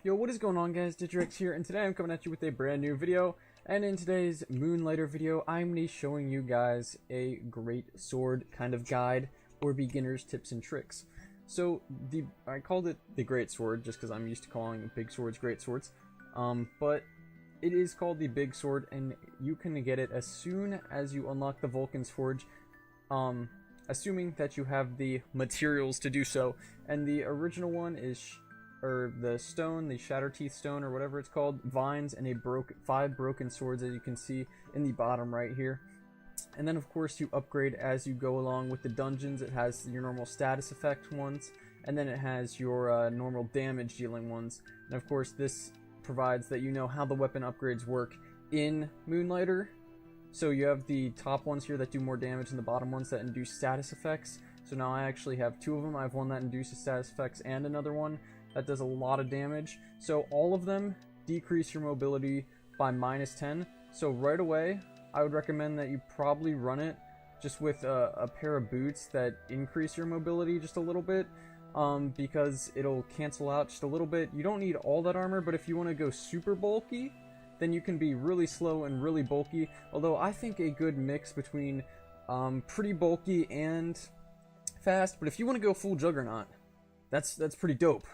Yo, what is going on, guys? Digrex here, and today I'm coming at you with a brand new video. And in today's Moonlighter video, I'm going to be showing you guys a great sword kind of guide or beginner's tips and tricks. So I called it the great sword just because I'm used to calling big swords great swords. But it is called the big sword, and you can get it as soon as you unlock the Vulcan's Forge. Assuming that you have the materials to do so. And the original one is the stone, the Shatter Teeth stone, or whatever it's called, vines, and five broken swords, as you can see in the bottom right here. And then of course you upgrade as you go along with the dungeons. It has your normal status effect ones, and then it has your normal damage dealing ones. And of course this provides that you know how the weapon upgrades work in Moonlighter. So you have the top ones here that do more damage and the bottom ones that induce status effects. So now I actually have two of them. I have one that induces status effects and another one that does a lot of damage. So all of them decrease your mobility by -10. So right away, I would recommend that you probably run it just with a pair of boots that increase your mobility just a little bit, because it'll cancel out just a little bit. You don't need all that armor, but if you want to go super bulky, then you can be really slow and really bulky. Although I think a good mix between pretty bulky and fast. But if you want to go full Juggernaut, that's pretty dope.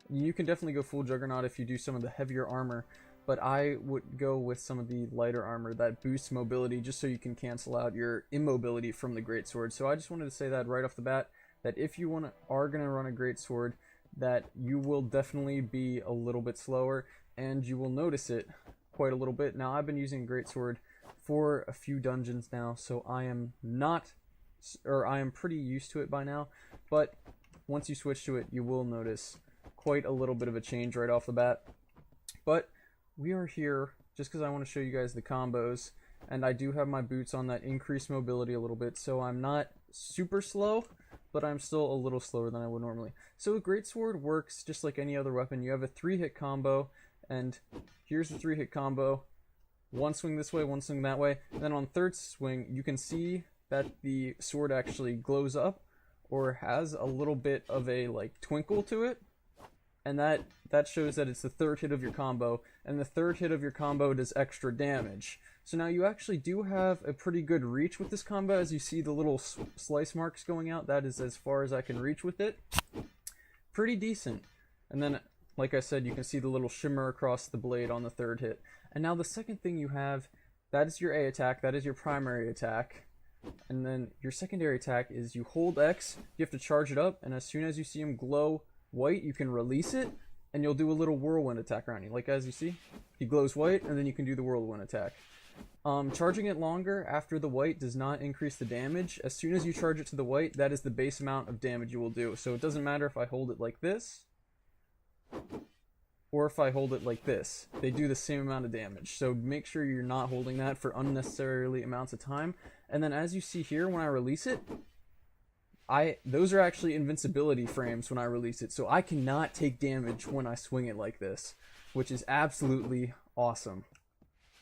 You can definitely go full Juggernaut if you do some of the heavier armor, but I would go with some of the lighter armor that boosts mobility just so you can cancel out your immobility from the greatsword. So I just wanted to say that right off the bat, that if you are going to run a greatsword, that you will definitely be a little bit slower, and you will notice it quite a little bit. Now, I've been using greatsword for a few dungeons now, so I am pretty used to it by now, but once you switch to it, you will notice quite a little bit of a change right off the bat. But we are here just because I want to show you guys the combos, and I do have my boots on that increase mobility a little bit, so I'm not super slow, but I'm still a little slower than I would normally. So a greatsword works just like any other weapon. You have a 3-hit combo, and here's the 3-hit combo. One swing this way, one swing that way, and then on third swing you can see that the sword actually glows up or has a little bit of a like twinkle to it. And that shows that it's the third hit of your combo, and the third hit of your combo does extra damage. So now you actually do have a pretty good reach with this combo. As you see the little slice marks going out, that is as far as I can reach with it. Pretty decent. And then, like I said, you can see the little shimmer across the blade on the third hit. And now the second thing you have, that is your A attack, that is your primary attack. And then your secondary attack is you hold X, you have to charge it up, and as soon as you see him glow white, you can release it, and you'll do a little whirlwind attack around you. Like as you see, he glows white, and then you can do the whirlwind attack. Charging it longer after the white does not increase the damage. As soon as you charge it to the white, that is the base amount of damage you will do. So it doesn't matter if I hold it like this, or if I hold it like this. They do the same amount of damage. So make sure you're not holding that for unnecessarily amounts of time. And then as you see here, when I release it, those are actually invincibility frames when I release it, so I cannot take damage when I swing it like this, which is absolutely awesome.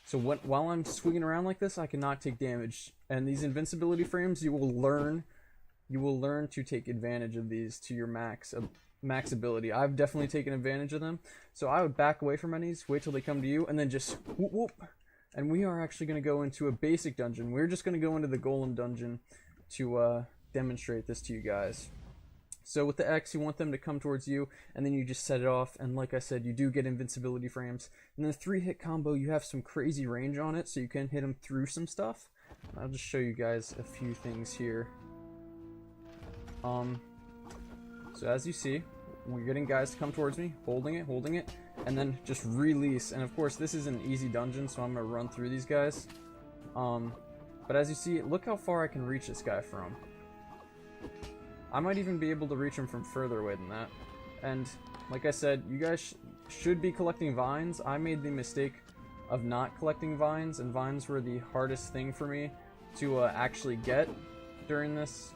So while I'm swinging around like this, I cannot take damage, and these invincibility frames, you will learn to take advantage of these to your max ability. I've definitely taken advantage of them, so I would back away from enemies, wait till they come to you, and then just whoop whoop. And we are actually going to go into a basic dungeon. We're just going to go into the Golem dungeon to demonstrate this to you guys. So with the X, you want them to come towards you, and then you just set it off, and like I said, you do get invincibility frames. And then the 3-hit combo, you have some crazy range on it, so you can hit them through some stuff. I'll just show you guys a few things here. So as you see, we're getting guys to come towards me, holding it, and then just release. And of course, this is an easy dungeon, so I'm gonna run through these guys. But as you see, look how far I can reach this guy from. I might even be able to reach him from further away than that. And like I said, you guys should be collecting vines. I made the mistake of not collecting vines, and vines were the hardest thing for me to actually get during this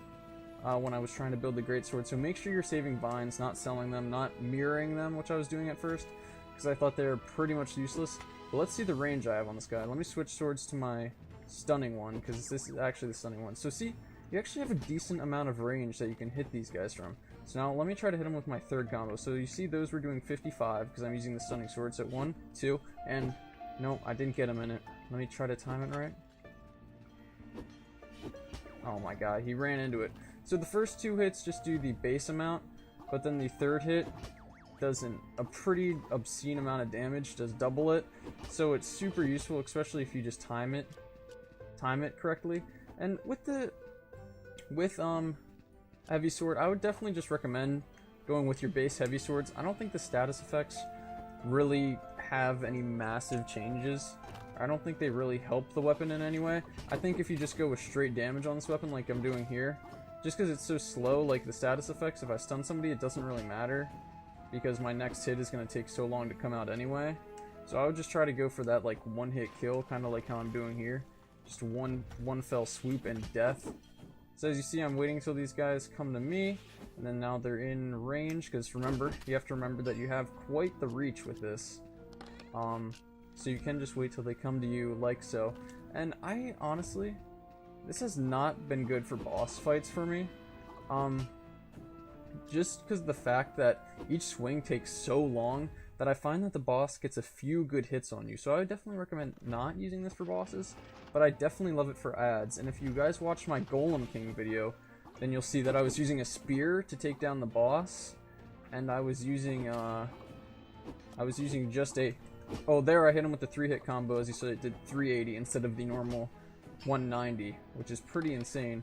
when I was trying to build the greatsword. So make sure you're saving vines, not selling them, not mirroring them, which I was doing at first, because I thought they were pretty much useless. But let's see the range I have on this guy. Let me switch swords to my stunning one, because this is actually the stunning one. So see, you actually have a decent amount of range that you can hit these guys from. So now let me try to hit him with my third combo. So you see those were doing 55 because I'm using the stunning sword. So 1, 2, and no, I didn't get him in it. Let me try to time it right. Oh my god, he ran into it. So the first 2 hits just do the base amount, but then the third hit does a pretty obscene amount of damage, does double it. So it's super useful, especially if you just time it correctly. And with heavy sword, I would definitely just recommend going with your base heavy swords. I don't think the status effects really have any massive changes. I don't think they really help the weapon in any way. I think if you just go with straight damage on this weapon like I'm doing here, just because it's so slow, like the status effects, if I stun somebody it doesn't really matter because my next hit is going to take so long to come out anyway. So I would just try to go for that like one hit kill, kind of like how I'm doing here. Just one fell swoop and death. So as you see, I'm waiting until these guys come to me, and then now they're in range, because remember, you have to remember that you have quite the reach with this. So you can just wait till they come to you like so. And I honestly, this has not been good for boss fights for me. Just because of the fact that each swing takes so long that I find that the boss gets a few good hits on you. So I would definitely recommend not using this for bosses, but I definitely love it for ads. And if you guys watched my Golem King video, then you'll see that I was using a spear to take down the boss, and I was using just a, oh there I hit him with the 3-hit combo. As you said, it did 380 instead of the normal 190, which is pretty insane.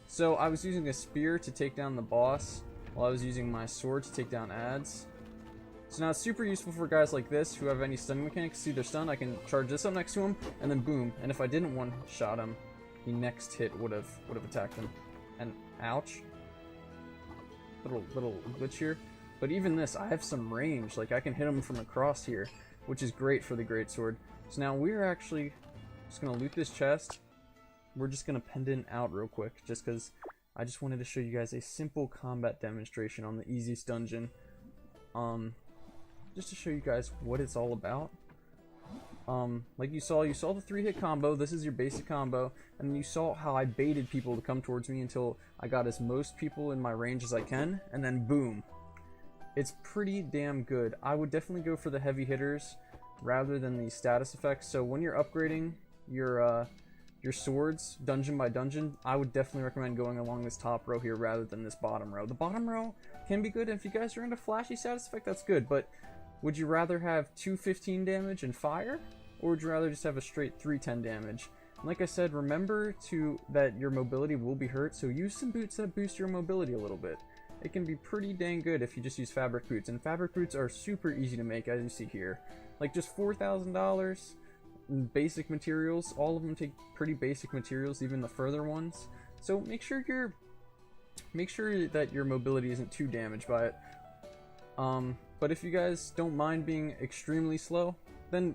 So I was using a spear to take down the boss while I was using my sword to take down ads. So now it's super useful for guys like this who have any stunning mechanics. See, they're stunned, I can charge this up next to him, and then boom. And if I didn't one-shot him, the next hit would have attacked him. And ouch. Little glitch here. But even this, I have some range. Like I can hit him from across here, which is great for the greatsword. So now we're actually just gonna loot this chest. We're just gonna pendant out real quick, just because I just wanted to show you guys a simple combat demonstration on the easiest dungeon. Just to show you guys what it's all about. Like you saw the 3-hit combo. This is your basic combo, and you saw how I baited people to come towards me until I got as most people in my range as I can, and then boom. It's pretty damn good. I would definitely go for the heavy hitters rather than the status effects. So when you're upgrading your swords dungeon by dungeon, I would definitely recommend going along this top row here rather than this bottom row. The bottom row can be good, and if you guys are into flashy status effect, that's good, but would you rather have 215 damage and fire, or would you rather just have a straight 310 damage? And like I said, remember that your mobility will be hurt, so use some boots that boost your mobility a little bit. It can be pretty dang good if you just use fabric boots, and fabric boots are super easy to make, as you see here. Like just $4,000, basic materials. All of them take pretty basic materials, even the further ones. So make sure that your mobility isn't too damaged by it. But if you guys don't mind being extremely slow, then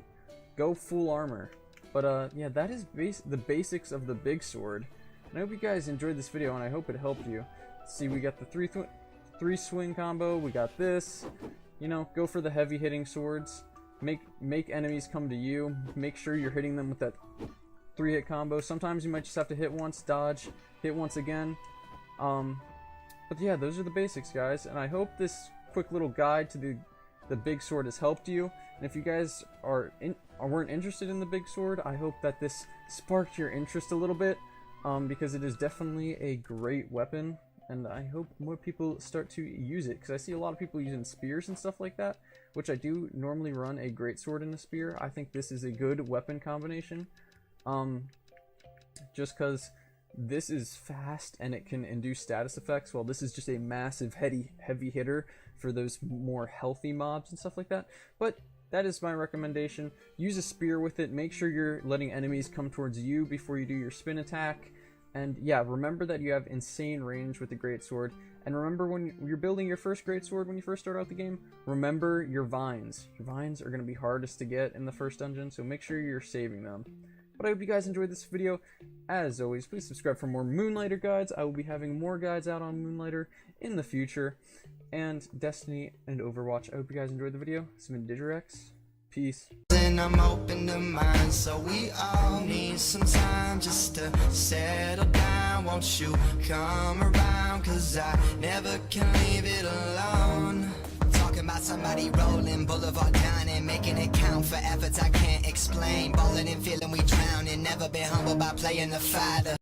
go full armor. But yeah, that is the basics of the big sword. And I hope you guys enjoyed this video, and I hope it helped you. See, we got the three swing combo. We got this. You know, go for the heavy hitting swords. Make enemies come to you. Make sure you're hitting them with that 3-hit combo. Sometimes you might just have to hit once, dodge, hit once again. But yeah, those are the basics, guys. And I hope this quick little guide to the big sword has helped you. And if you guys weren't interested in the big sword, I hope that this sparked your interest a little bit, because it is definitely a great weapon, and I hope more people start to use it, because I see a lot of people using spears and stuff like that, which I do normally run a greatsword and a spear. I think this is a good weapon combination, just because this is fast and it can induce status effects, while this is just a massive heavy hitter for those more healthy mobs and stuff like that. But that is my recommendation. Use a spear with it. Make sure you're letting enemies come towards you before you do your spin attack. And yeah, remember that you have insane range with the greatsword. And remember, when you're building your first greatsword, when you first start out the game, remember your vines. Your vines are going to be hardest to get in the first dungeon, so make sure you're saving them. But I hope you guys enjoyed this video. As always, please subscribe for more Moonlighter guides. I will be having more guides out on Moonlighter in the future. And Destiny and Overwatch. I hope you guys enjoyed the video. It's been Digirex. Peace. And I'm open to mine, so we all need some time just to settle down. Won't you come around, cause I never can leave it alone. Talking about somebody rolling, boulevard dining, making it count for efforts I can't explain. Balling and feeling we drowning, never been humbled by playing the fighter.